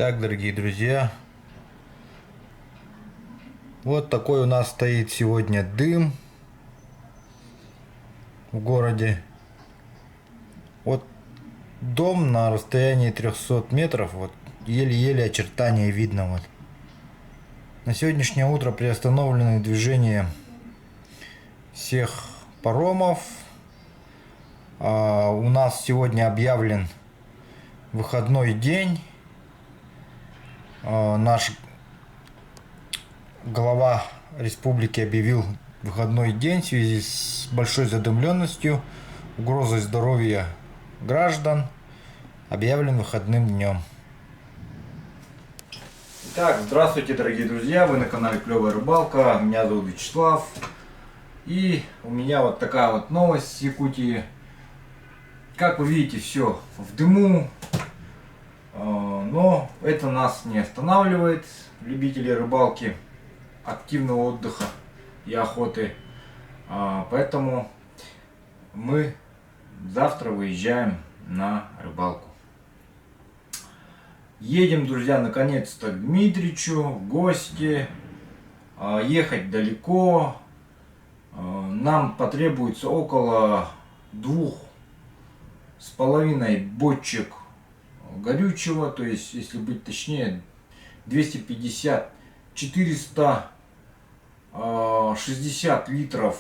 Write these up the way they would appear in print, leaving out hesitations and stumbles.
Итак, дорогие друзья, вот такой у нас стоит сегодня дым в городе. Вот дом на расстоянии 300 метров, вот еле-еле очертания видно. Вот. На сегодняшнее утро приостановлены движение всех паромов. У нас сегодня объявлен выходной день. Наш глава республики объявил выходной день в связи с большой задымленностью, угрозой здоровья граждан. Объявлен выходным днем. Итак, здравствуйте, дорогие друзья, вы на канале Клевая Рыбалка, меня зовут Вячеслав. И у меня вот такая вот новость с Якутии. Как вы видите, все в дыму, но это нас не останавливает, любителей рыбалки, активного отдыха и охоты. Поэтому мы завтра выезжаем на рыбалку. Едем, друзья, наконец-то к Дмитричу в гости. Ехать далеко. Нам потребуется около 2,5 бочек горючего, то есть, если быть точнее, 250-460 литров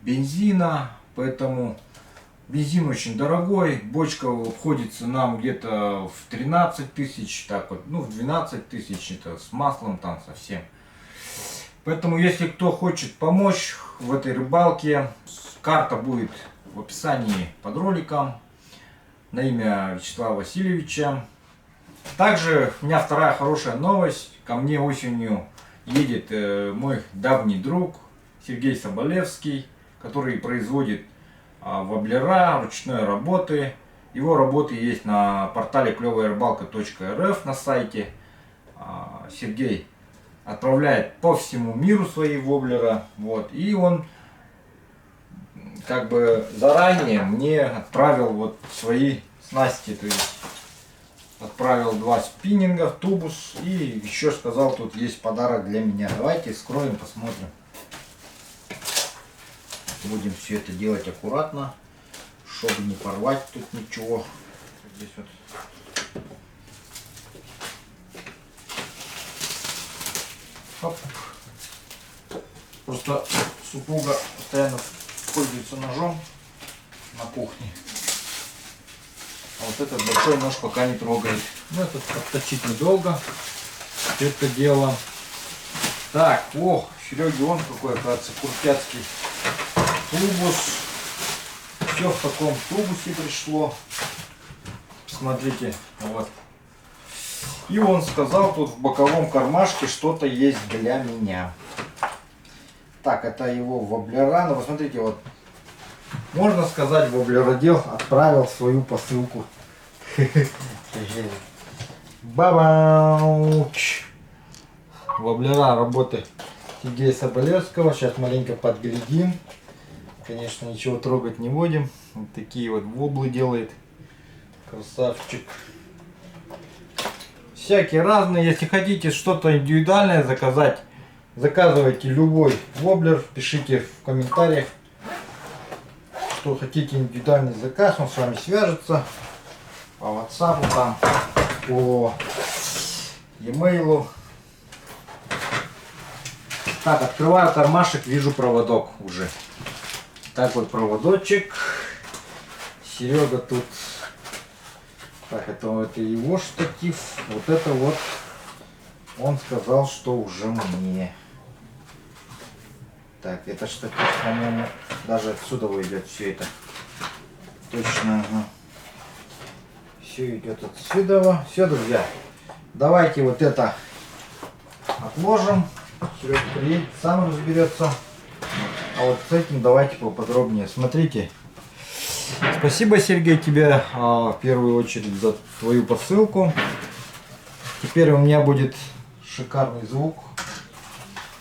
бензина. Поэтому бензин очень дорогой, бочка обходится нам где-то в 13 тысяч, так вот, ну в 12 тысяч, это с маслом там совсем. Поэтому, если кто хочет помочь в этой рыбалке, карта будет в описании под роликом на имя Вячеслава Васильевича. Также у меня вторая хорошая новость. Ко мне осенью едет мой давний друг Сергей Соболевский, который производит воблера ручной работы. Его работы есть на портале клеваярыбалка.рф на сайте. Сергей отправляет по всему миру свои воблера. Вот. И он как бы заранее мне отправил вот свои снасти. То есть отправил 2 спиннинга, тубус и еще сказал, тут есть подарок для меня. Давайте вскроем, посмотрим. Будем все это делать аккуратно, чтобы не порвать тут ничего. Здесь вот. Оп. Просто супруга постоянно пользуется ножом на кухне. А вот этот большой нож пока не трогает. Ну, этот отточить недолго. Это дело. Так, о, Сереги, он какой, оказывается, куртяцкий тубус. Все в таком тубусе пришло. Смотрите, вот. И он сказал, тут в боковом кармашке что-то есть для меня. Так, это его воблера. Ну, посмотрите, вот. Можно сказать, воблеродел отправил свою посылку. Бабауч! Воблера работы Сергея Соболевского. Сейчас маленько подглядим. Конечно, ничего трогать не будем. Вот такие вот воблы делает. Красавчик. Всякие разные. Если хотите что-то индивидуальное заказать, заказывайте любой воблер. Пишите в комментариях, что хотите индивидуальный заказ. Он с вами свяжется. По WhatsApp, там, по e-mail. Так, открываю кармашек, вижу проводок уже. Так вот проводочек. Серега тут. Так, это его штатив. Вот это вот. Он сказал, что уже мне. Так, это штатив, по-моему, даже отсюда уйдет все это. Точно, ага. Все идет отсюда. Все, друзья. Давайте вот это отложим. Серега приедет, сам разберется. А вот с этим давайте поподробнее. Смотрите. Спасибо, Сергей, тебе в первую очередь за твою посылку. Теперь у меня будет шикарный звук,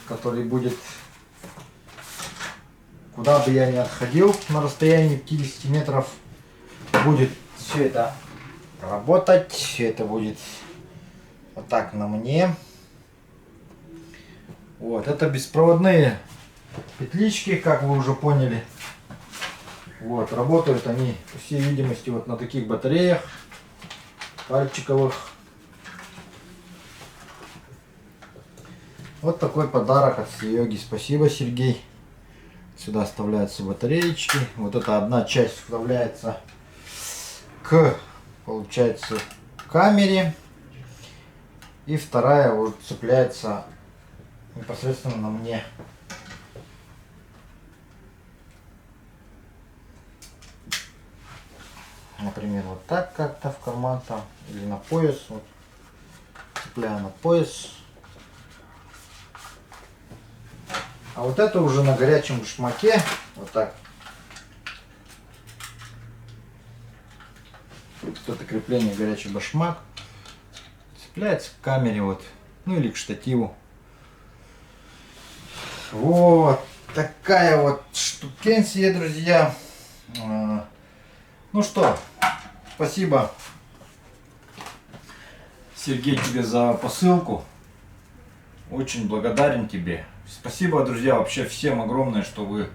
который будет, куда бы я ни отходил на расстоянии 50 метров, будет все это работать, все это будет вот так на мне. Вот, это беспроводные петлички, как вы уже поняли. Вот, работают они, по всей видимости, вот на таких батареях пальчиковых. Вот такой подарок от Сереги. Спасибо, Сергей. Сюда вставляются батареечки. Вот эта одна часть вставляется к, получается, камере. И вторая уже цепляется непосредственно на мне. Например, вот так как-то в карман там, или на пояс. Вот. Цепляю на пояс. А вот это уже на горячем башмаке. Вот так. Вот это крепление горячий башмак. Цепляется к камере вот. Ну или к штативу. Вот такая вот штукенция, друзья. Ну что, спасибо, Сергей, тебе за посылку. Очень благодарен тебе. Спасибо, друзья, вообще всем огромное, что вы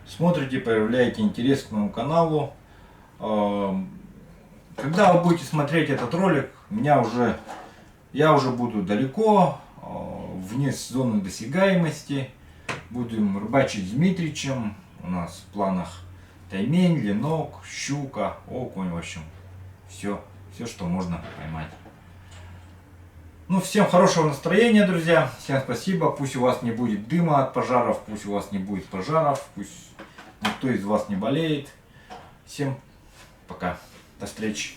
смотрите, проявляете интерес к моему каналу. Когда вы будете смотреть этот ролик, я уже буду далеко, вне зоны досягаемости. Будем рыбачить с Дмитричем. У нас в планах таймень, ленок, щука, окунь, в общем. Все, что можно поймать. Ну, всем хорошего настроения, друзья. Всем спасибо. Пусть у вас не будет дыма от пожаров, пусть у вас не будет пожаров, пусть никто из вас не болеет. Всем пока. До встречи.